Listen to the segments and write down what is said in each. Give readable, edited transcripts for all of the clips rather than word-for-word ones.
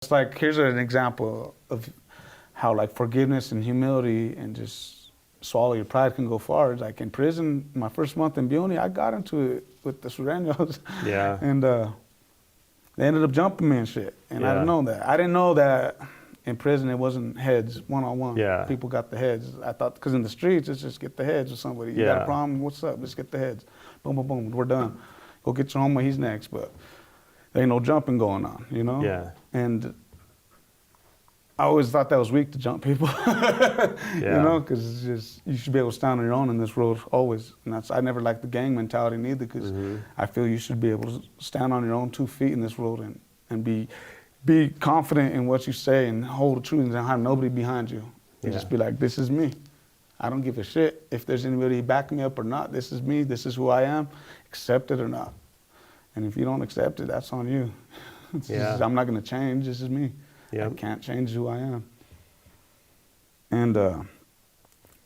It's like, here's an example of how like forgiveness and humility and just swallow your pride can go far. It's like in prison, my first month in Buny, I got into it with the Sureños. Yeah. And they ended up jumping me and shit. And I Yeah. didn't know that. I didn't know that in prison it wasn't heads, one-on-one. Yeah. People got the heads. I thought, because in the streets, it's just get the heads with somebody. You got Yeah. a problem? What's up? Let's get the heads. Boom, boom, boom. We're done. Go get your homie. He's next. But there ain't no jumping going on, you know? Yeah. And I always thought that was weak to jump people, you know, because it's just, you should be able to stand on your own in this world always. And that's, I never liked the gang mentality neither, because I feel you should be able to stand on your own 2 feet in this world and be confident in what you say and hold the truth and not have nobody behind you. And just be like, this is me. I don't give a shit if there's anybody backing me up or not. This is me. This is who I am. Accept it or not. And if you don't accept it, that's on you. Just, I'm not going to change. This is me. I can't change who I am. And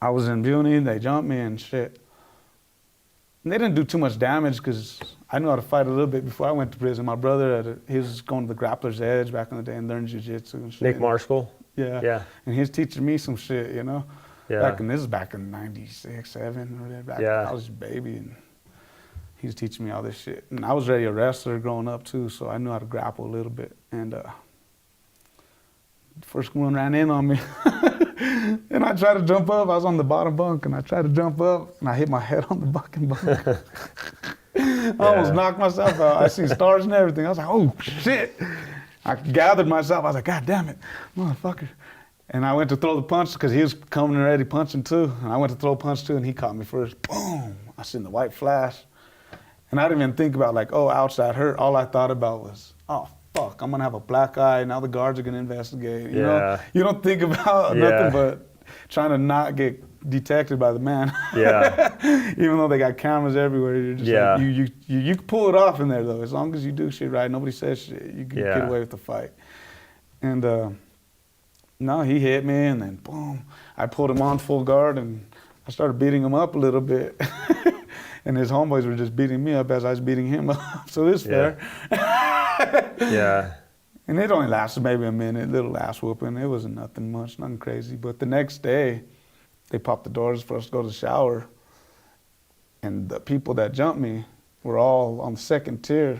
I was in Buny, they jumped me and shit. And they didn't do too much damage because I knew how to fight a little bit before I went to prison. My brother, he was going to the Grappler's Edge back in the day and learned jiu-jitsu and shit. Nick Marshall? Yeah. Yeah. And he was teaching me some shit, you know? Yeah. This is back in 96, 7, or whatever. I was a baby and he was teaching me all this shit. And I was already a wrestler growing up too, so I knew how to grapple a little bit. And first one ran in on me. And I tried to jump up. I was on the bottom bunk and I tried to jump up and I hit my head on the fucking bunk. I almost knocked myself out. I seen stars and everything. I was like, oh shit. I gathered myself. I was like, God damn it, motherfucker. And I went to throw the punch because he was coming already punching too. And I went to throw a punch too and he caught me first. Boom. I seen the white flash. And I didn't even think about like, oh, ouch, that hurt. All I thought about was, oh, fuck, I'm gonna have a black eye. Now the guards are gonna investigate. You know, you don't think about nothing but trying to not get detected by the man. Yeah. Even though they got cameras everywhere, you're just like, you can pull it off in there though. As long as you do shit right, nobody says shit, you can get away with the fight. And no, he hit me and then boom, I pulled him on full guard and I started beating him up a little bit. And his homeboys were just beating me up as I was beating him up. So it's fair. And it only lasted maybe a minute, little ass whooping. It wasn't nothing much, nothing crazy. But the next day, they popped the doors for us to go to the shower. And the people that jumped me were all on the second tier.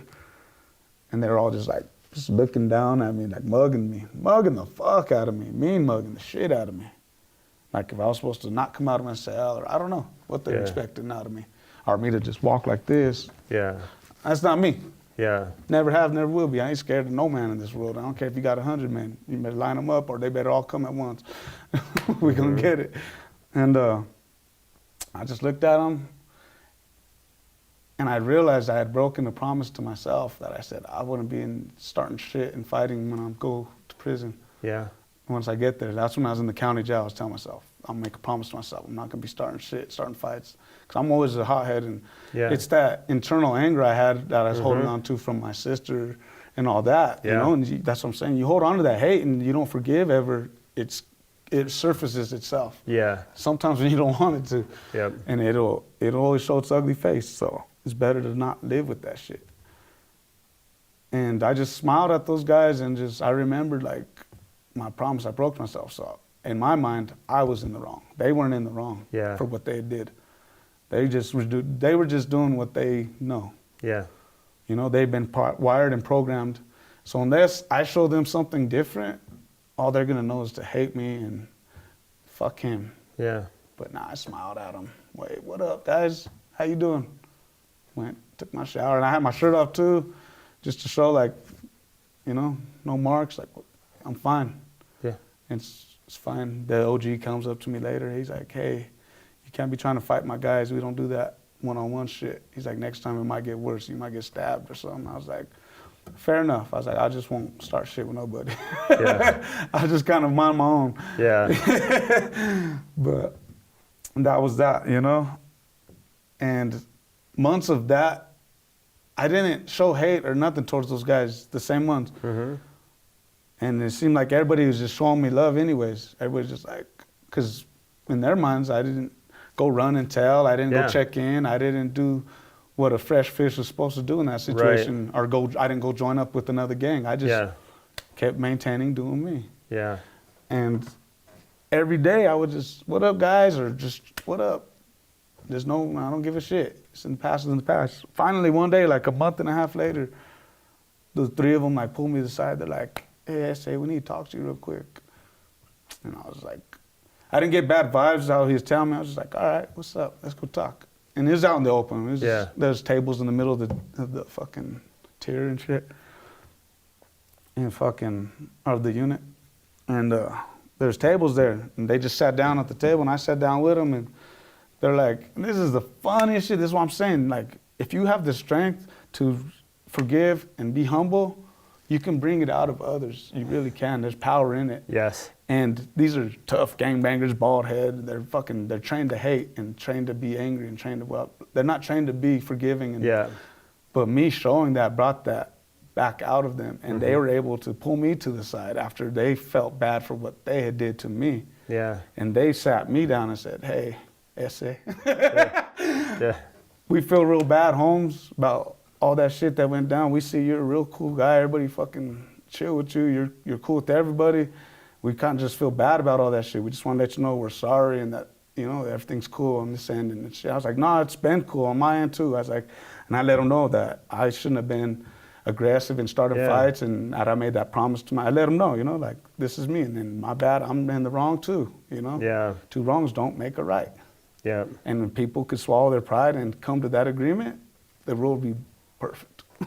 And they were all just like, just looking down at me, like mugging the fuck out of me, mean mugging the shit out of me. Like if I was supposed to not come out of my cell, or I don't know what they're expecting out of me. Or me to just walk like this. Yeah. That's not me. Yeah. Never have, never will be. I ain't scared of no man in this world. I don't care if you got 100 men. You better line them up or they better all come at once. We're gonna get it. And I just looked at them and I realized I had broken the promise to myself that I said I wouldn't be starting shit and fighting when I go to prison. Yeah. Once I get there, that's when I was in the county jail. I was telling myself, I'll make a promise to myself. I'm not gonna be starting shit, starting fights. Cause I'm always a hothead and it's that internal anger I had that I was holding on to from my sister and all that, you know, and that's what I'm saying. You hold on to that hate and you don't forgive ever, it surfaces itself. Yeah. Sometimes when you don't want it to. Yep. And it'll always show its ugly face. So it's better to not live with that shit. And I just smiled at those guys and I remembered like my promise I broke to myself. So in my mind, I was in the wrong. They weren't in the wrong for what they did. They were just doing what they know. Yeah. You know, they've been wired and programmed. So unless I show them something different, all they're gonna know is to hate me and fuck him. Yeah. But nah, I smiled at them. Wait, what up, guys? How you doing? Went, took my shower, and I had my shirt off too, just to show like, you know, no marks. Like, I'm fine. Yeah. It's fine. The OG comes up to me later. He's like, hey, you can't be trying to fight my guys. We don't do that one-on-one shit. He's like, next time it might get worse. You might get stabbed or something. I was like, fair enough. I was like, I just won't start shit with nobody. Yeah. I just kind of mind my own. Yeah. But that was that, you know? And months of that, I didn't show hate or nothing towards those guys, the same ones. And it seemed like everybody was just showing me love anyways. Everybody's just like, because in their minds, I didn't go run and tell. I didn't go check in. I didn't do what a fresh fish was supposed to do in that situation. Or I didn't go join up with another gang. I just kept maintaining doing me. Yeah. And every day I would just, what up, guys? Or just, what up? There's no, I don't give a shit. It's in the past, it's in the past. Finally, one day, like a month and a half later, the three of them like pulled me to the side. They're like, hey, S.A., we need to talk to you real quick. And I was like, I didn't get bad vibes how he was telling me. I was just like, all right, what's up? Let's go talk. And it was out in the open. It was just, there's tables in the middle of the fucking tier and shit. And fucking, of the unit. And there's tables there. And they just sat down at the table and I sat down with them and they're like, this is the funniest shit. This is what I'm saying. Like, if you have the strength to forgive and be humble, you can bring it out of others. You really can. There's power in it. Yes. And these are tough gangbangers, bald head. They're trained to hate and trained to be angry and trained to, well, they're not trained to be forgiving. And, but me showing that brought that back out of them. And they were able to pull me to the side after they felt bad for what they had did to me. Yeah. And they sat me down and said, hey, S.A. We feel real bad, Holmes, about all that shit that went down. We see you're a real cool guy. Everybody fucking chill with you. You're cool with everybody. We kind of just feel bad about all that shit. We just want to let you know we're sorry and that, you know, everything's cool on this end and shit. I was like, no, it's been cool on my end too. I was like, and I let them know that I shouldn't have been aggressive and started fights and that I made that promise to I let them know, you know, like, this is me and then my bad, I'm in the wrong too, you know? Yeah. Two wrongs don't make a right. Yeah. And when people could swallow their pride and come to that agreement, the world would be perfect.